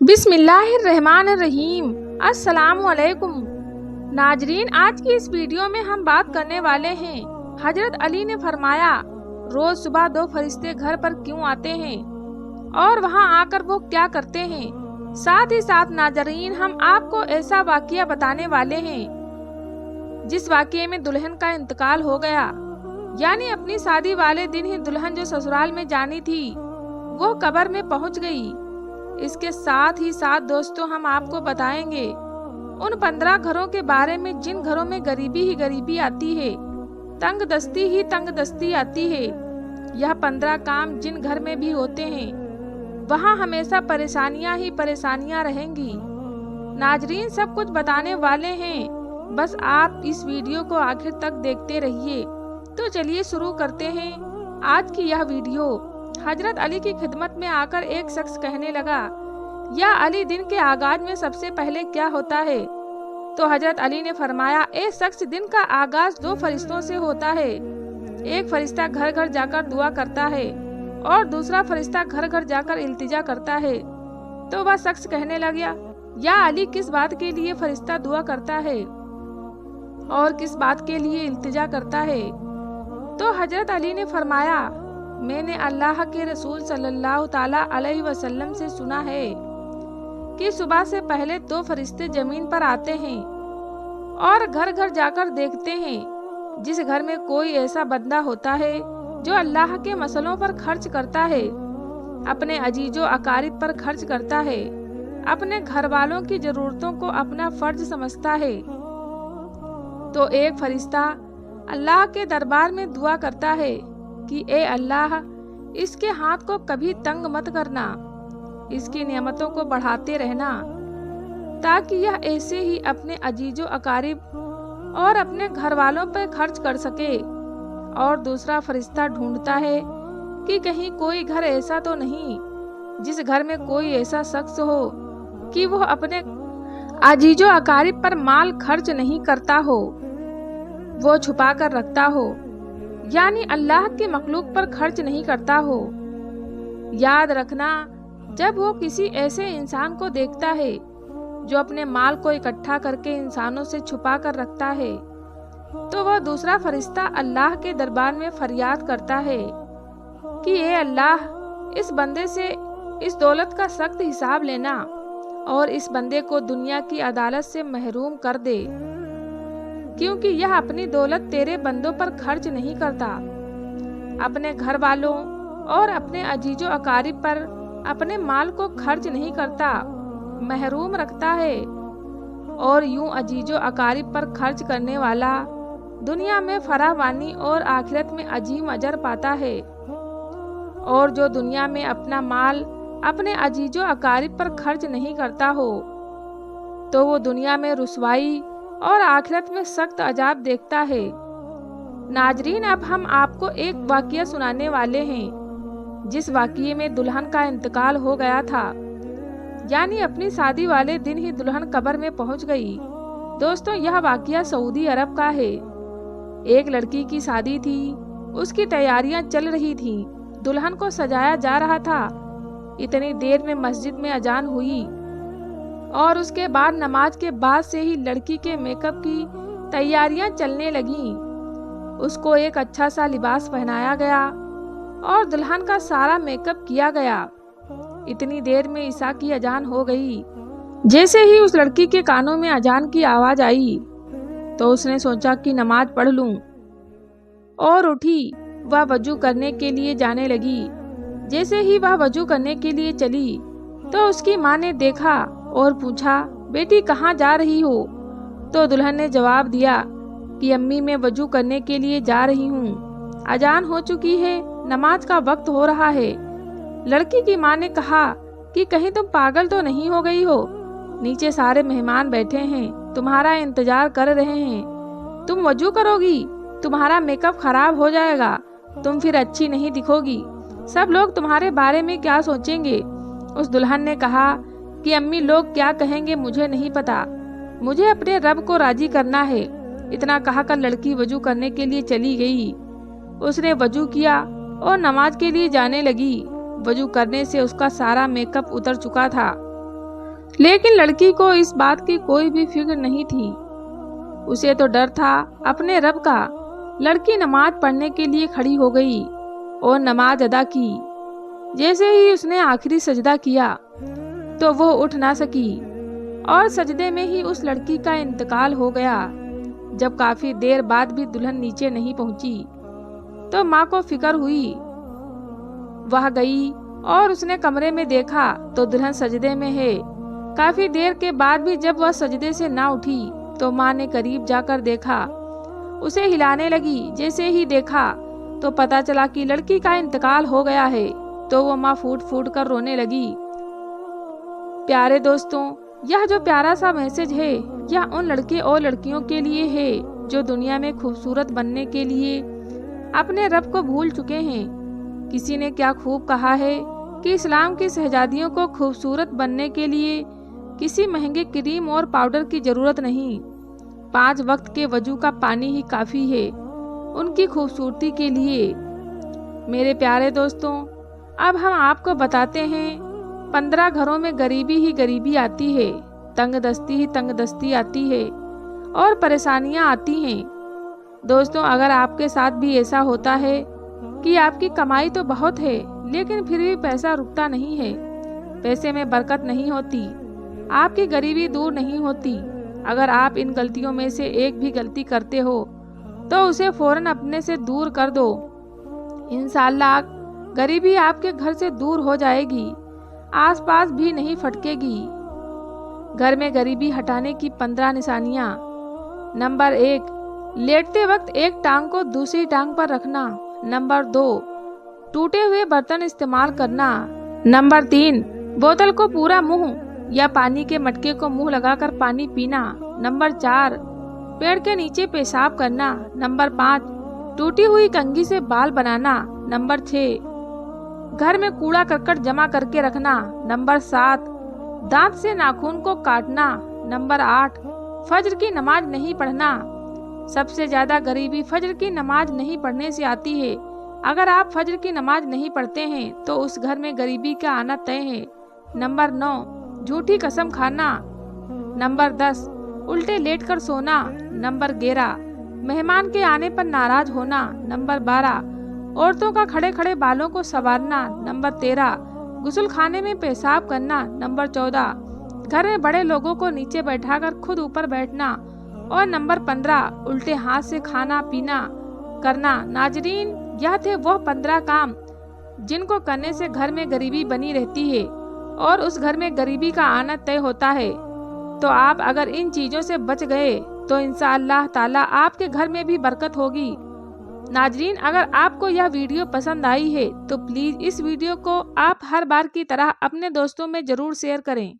بسم اللہ الرحمن الرحیم۔ السلام علیکم ناظرین، آج کی اس ویڈیو میں ہم بات کرنے والے ہیں حضرت علی نے فرمایا روز صبح 2 فرشتے گھر پر کیوں آتے ہیں اور وہاں آ کر وہ کیا کرتے ہیں۔ ساتھ ہی ساتھ ناظرین، ہم آپ کو ایسا واقعہ بتانے والے ہیں جس واقعے میں دلہن کا انتقال ہو گیا، یعنی اپنی شادی والے دن ہی دلہن جو سسرال میں جانی تھی وہ قبر میں پہنچ گئی۔ اس کے ساتھ ہی ساتھ دوستوں، ہم آپ کو بتائیں گے ان 15 گھروں کے بارے میں جن گھروں میں غریبی ہی غریبی آتی ہے، تنگ دستی ہی تنگ دستی آتی ہے۔ یہ 15 کام جن گھر میں بھی ہوتے ہیں وہاں ہمیشہ پریشانیاں ہی پریشانیاں رہیں گی۔ ناظرین، سب کچھ بتانے والے ہیں، بس آپ اس ویڈیو کو آخر تک دیکھتے رہیے۔ تو چلیے شروع کرتے ہیں آج کی یہ ویڈیو۔ حضرت علی کی خدمت میں آ کر ایک شخص کہنے لگا، یا علی، دن کے آغاز میں سب سے پہلے کیا ہوتا ہے؟ تو حضرت علی نے فرمایا، اے شخص، دن کا آغاز 2 فرشتوں سے ہوتا ہے۔ ایک فرشتہ گھر گھر جا کر دعا کرتا ہے اور دوسرا فرشتہ گھر گھر جا کر التجا کرتا ہے۔ تو وہ شخص کہنے لگا، یا علی، کس بات کے لیے فرشتہ دعا کرتا ہے اور کس بات کے لیے التجا کرتا ہے؟ تو حضرت علی نے فرمایا، میں نے اللہ کے رسول صلی اللہ تعالی علیہ وسلم سے سنا ہے کہ صبح سے پہلے 2 فرشتے زمین پر آتے ہیں اور گھر گھر جا کر دیکھتے ہیں جس گھر میں کوئی ایسا بندہ ہوتا ہے جو اللہ کے مسئلوں پر خرچ کرتا ہے، اپنے عزیز و اقارب پر خرچ کرتا ہے، اپنے گھر والوں کی ضرورتوں کو اپنا فرض سمجھتا ہے، تو ایک فرشتہ اللہ کے دربار میں دعا کرتا ہے کہ اے اللہ، اس کے ہاتھ کو کبھی تنگ مت کرنا، اس کی نعمتوں کو بڑھاتے رہنا تاکہ یہ ایسے ہی اپنے عزیز و اقارب اور اپنے گھر والوں پر خرچ کر سکے۔ اور دوسرا فرشتہ ڈھونڈتا ہے کہ کہیں کوئی گھر ایسا تو نہیں جس گھر میں کوئی ایسا شخص ہو کہ وہ اپنے عزیز و اقارب پر مال خرچ نہیں کرتا ہو، وہ چھپا کر رکھتا ہو، یعنی اللہ کے مخلوق پر خرچ نہیں کرتا ہو۔ یاد رکھنا، جب وہ کسی ایسے انسان کو دیکھتا ہے جو اپنے مال کو اکٹھا کر کے انسانوں سے چھپا کر رکھتا ہے تو وہ دوسرا فرشتہ اللہ کے دربار میں فریاد کرتا ہے کہ اے اللہ، اس بندے سے اس دولت کا سخت حساب لینا اور اس بندے کو دنیا کی عدالت سے محروم کر دے، کیونکہ یہ اپنی دولت تیرے بندوں پر خرچ نہیں کرتا، اپنے گھر والوں اور اپنے عزیز و اقارب پر اپنے مال کو خرچ نہیں کرتا، محروم رکھتا ہے، اور یوں عزیز و اقارب پر خرچ کرنے والا دنیا میں فراوانی اور آخرت میں عظیم اجر پاتا ہے، اور جو دنیا میں اپنا مال اپنے عزیز و اقارب پر خرچ نہیں کرتا ہو تو وہ دنیا میں رسوائی اور آخرت میں سخت عذاب دیکھتا ہے۔ ناظرین، اب ہم آپ کو ایک واقعہ سنانے والے ہیں جس واقعے میں دلہن کا انتقال ہو گیا تھا، یعنی اپنی شادی والے دن ہی دلہن قبر میں پہنچ گئی۔ دوستوں، یہ واقعہ سعودی عرب کا ہے۔ ایک لڑکی کی شادی تھی، اس کی تیاریاں چل رہی تھیں، دلہن کو سجایا جا رہا تھا۔ اتنی دیر میں مسجد میں اذان ہوئی اور اس کے بعد نماز کے بعد سے ہی لڑکی کے میک اپ کی تیاریاں چلنے لگیں۔ اس کو ایک اچھا سا لباس پہنایا گیا اور دلہن کا سارا میک اپ کیا گیا۔ اتنی دیر میں عشاء کی اذان ہو گئی۔ جیسے ہی اس لڑکی کے کانوں میں اذان کی آواز آئی تو اس نے سوچا کہ نماز پڑھ لوں، اور اٹھی وہ وضو کرنے کے لیے جانے لگی۔ جیسے ہی وہ وضو کرنے کے لیے چلی تو اس کی ماں نے دیکھا اور پوچھا، بیٹی کہاں جا رہی ہو؟ تو دلہن نے جواب دیا کہ امی، میں وضو کرنے کے لیے جا رہی ہوں، اذان ہو چکی ہے، نماز کا وقت ہو رہا ہے۔ لڑکی کی ماں نے کہا کہ کہیں تم پاگل تو نہیں ہو گئی ہو؟ نیچے سارے مہمان بیٹھے ہیں، تمہارا انتظار کر رہے ہیں، تم وضو کرو گی، تمہارا میک اپ خراب ہو جائے گا، تم پھر اچھی نہیں دکھو گی، سب لوگ تمہارے بارے میں کیا سوچیں گے؟ اس دلہن نے کہا کہ امی، لوگ کیا کہیں گے مجھے نہیں پتا، مجھے اپنے رب کو راضی کرنا ہے۔ اتنا کہا کر لڑکی وضو کرنے کے لیے چلی گئی۔ اس نے وضو کیا اور نماز کے لیے جانے لگی۔ وضو کرنے سے اس کا سارا میک اپ اتر چکا تھا لیکن لڑکی کو اس بات کی کوئی بھی فکر نہیں تھی۔ اسے تو ڈر تھا اپنے رب کا۔ لڑکی نماز پڑھنے کے لیے کھڑی ہو گئی اور نماز ادا کی۔ جیسے ہی اس نے آخری سجدہ کیا تو وہ اٹھ نہ سکی اور سجدے میں ہی اس لڑکی کا انتقال ہو گیا۔ جب کافی دیر بعد بھی دلہن نیچے نہیں پہنچی تو ماں کو فکر ہوئی۔ وہ گئی اور اس نے کمرے میں دیکھا تو دلہن سجدے میں ہے۔ کافی دیر کے بعد بھی جب وہ سجدے سے نہ اٹھی تو ماں نے قریب جا کر دیکھا، اسے ہلانے لگی۔ جیسے ہی دیکھا تو پتا چلا کہ لڑکی کا انتقال ہو گیا ہے تو وہ ماں پھوٹ پھوٹ کر رونے لگی۔ پیارے دوستوں، یہ جو پیارا سا میسج ہے یہ ان لڑکے اور لڑکیوں کے لیے ہے جو دنیا میں خوبصورت بننے کے لیے اپنے رب کو بھول چکے ہیں۔ کسی نے کیا خوب کہا ہے کہ اسلام کی شہزادیوں کو خوبصورت بننے کے لیے کسی مہنگے کریم اور پاؤڈر کی ضرورت نہیں، 5 وقت کے وضو کا پانی ہی کافی ہے ان کی خوبصورتی کے لیے۔ میرے پیارے دوستوں، اب ہم آپ کو بتاتے ہیں 15 گھروں میں غریبی ہی غریبی آتی ہے، تنگ دستی ہی تنگ دستی آتی ہے اور پریشانیاں آتی ہیں۔ دوستوں، اگر آپ کے ساتھ بھی ایسا ہوتا ہے کہ آپ کی کمائی تو بہت ہے لیکن پھر بھی پیسہ رکتا نہیں ہے، پیسے میں برکت نہیں ہوتی، آپ کی غریبی دور نہیں ہوتی، اگر آپ ان غلطیوں میں سے ایک بھی غلطی کرتے ہو تو اسے فوراً اپنے سے دور کر دو۔ انشاءاللہ غریبی آپ کے گھر سے دور ہو جائے گی، آس پاس بھی نہیں پھٹکے گی۔ گھر میں غریبی ہٹانے کی 15 نشانیاں۔ نمبر 1، لیٹتے وقت ایک ٹانگ کو دوسری ٹانگ پر رکھنا۔ نمبر 2، ٹوٹے ہوئے برتن استعمال کرنا۔ نمبر 3، بوتل کو پورا منہ یا پانی کے مٹکے کو منہ لگا کر پانی پینا۔ نمبر 4، پیڑ کے نیچے پیشاب کرنا۔ نمبر 5، ٹوٹی ہوئی کنگھی سے بال بنانا۔ نمبر 6، گھر میں کوڑا کرکٹ جمع کر کے رکھنا۔ نمبر 7، دانت سے ناخن کو کاٹنا۔ نمبر 8، فجر کی نماز نہیں پڑھنا۔ سب سے زیادہ غریبی فجر کی نماز نہیں پڑھنے سے آتی ہے۔ اگر آپ فجر کی نماز نہیں پڑھتے ہیں تو اس گھر میں غریبی کا آنا طے ہے۔ نمبر 9، جھوٹی قسم کھانا۔ نمبر 10، الٹے لیٹ کر سونا۔ نمبر 11، مہمان کے آنے پر ناراض ہونا۔ نمبر 12، عورتوں کا کھڑے کھڑے بالوں کو سنوارنا۔ نمبر 13، غسل خانے میں پیشاب کرنا۔ نمبر 14، گھر میں بڑے لوگوں کو نیچے بیٹھا کر خود اوپر بیٹھنا۔ اور نمبر 15، الٹے ہاتھ سے کھانا پینا کرنا۔ ناظرین، یہ تھے وہ 15 کام جن کو کرنے سے گھر میں غریبی بنی رہتی ہے اور اس گھر میں غریبی کا آنا طے ہوتا ہے۔ تو آپ اگر ان چیزوں سے بچ گئے تو انشاءاللہ تعالی آپ کے گھر میں بھی برکت ہوگی۔ ناظرین، اگر آپ کو یہ ویڈیو پسند آئی ہے تو پلیز اس ویڈیو کو آپ ہر بار کی طرح اپنے دوستوں میں ضرور شیئر کریں۔